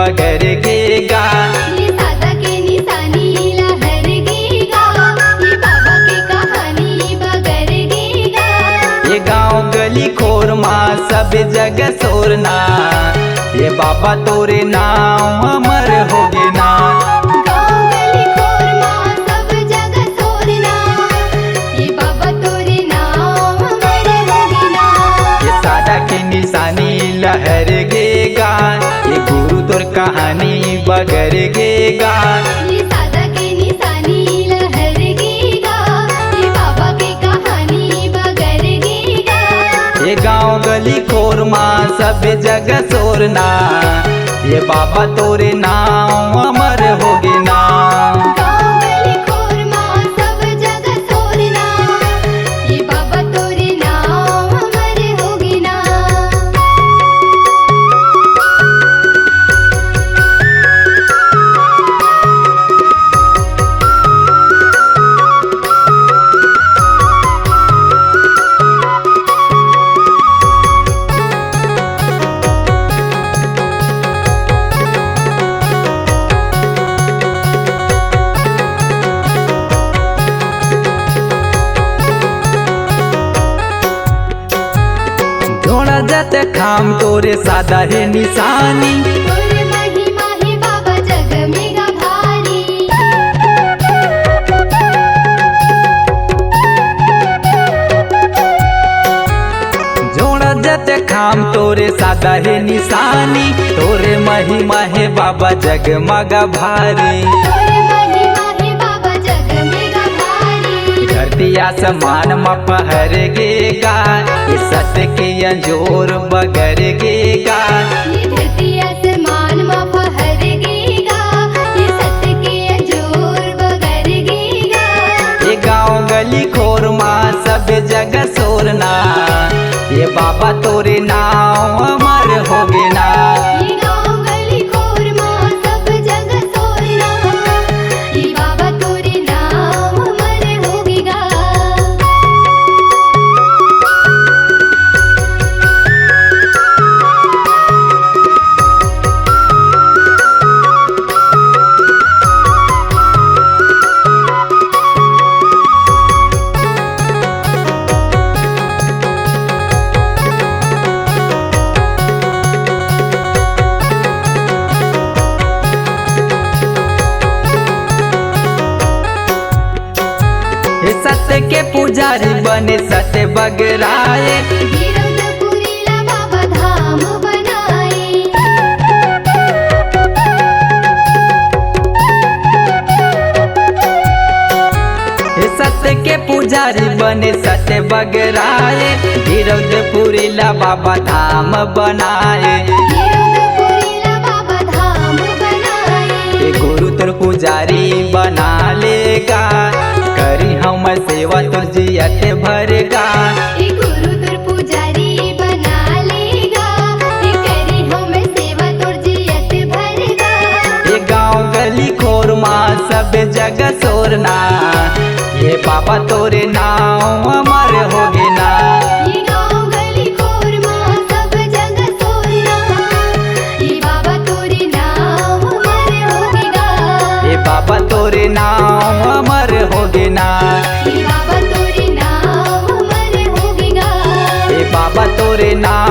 बगर गेगा। ये सादा के निशानी लहर गेगा, ये बाबा के कहानी बगर गेगा। ये गाँव गली खोर माँ सब जगह शोरना, ये बाबा तोरे नाम अमर होगे ना। गाँव गली खोर माँ सब जगह शोरना, ये बाबा तोरे नाम अमर होगे ना। ये सादा की निशानी लहर गेगा, ये गुरु तोर कहानी बगर गेगा। ये सादा के निशानी लहर गेगा, ये बाबा के कहानी बगर गेगा। ये गाँव गली खोर माँ सब जगह शोरना, ये बाबा तोरे नाम अमर होगे ना। गाँव गली खोर माँ सब जगह शोरना, ये बाबा तोरे नाम अमर होगे ना। जोड़ा जाते खाम तोरे सादा है निशानी, तोरे महिमा है बाबा जग में गा भारी। जोड़ा जाते खाम तोरे सादा है निशानी, तोरे महिमा है बाबा जगमग भारी। तोरे महिमा है बाबा जग में गा भारी। धरती आसमान में पहर गेगा, ये सत्य के अंजोर बगर गेगा। ये धरती आसमान में फहर गेगा, ये सत्य के अंजोर बगर गेगा। ये गाँव गली खोर माँ सब जगह शोरना, ये बाबा तोरे नाम अमर होगे ना। ये गाँव गली खोर माँ सब जगह शोरना, ये बाबा तोरे नाम अमर होगेगा। ये सत्य के पुजारी बने सत्य बगराए, गिरधपुरीला बाबा धाम बनाए। ये सत्य के पुजारी बने सत्य बगराए। गिरधपुरीला बाबा धाम बनाए, गिरधपुरीला बाबा धाम बनाए। ये गुरु तोर पुजारी बना लेगा, करी हम सेवा तुर जियत भरगा। ये गुरु तोर पुजारी बना लेगा, ये करी हम सेवा तोर जियत भरगा। ये गाँव गली खोर माँ सब जगह शोरना, ये बाबा तोरे नाम अमर होगे ना। ये गाँव गली खोर माँ सब जगह शोरना, ये बाबा तोरे नाम अमर होगेगा। ये बाबा तोरे नाम अमर होगे ना। ये बाबा तोरे नाम अमर होगेगा। ये बाबा तोरे नाम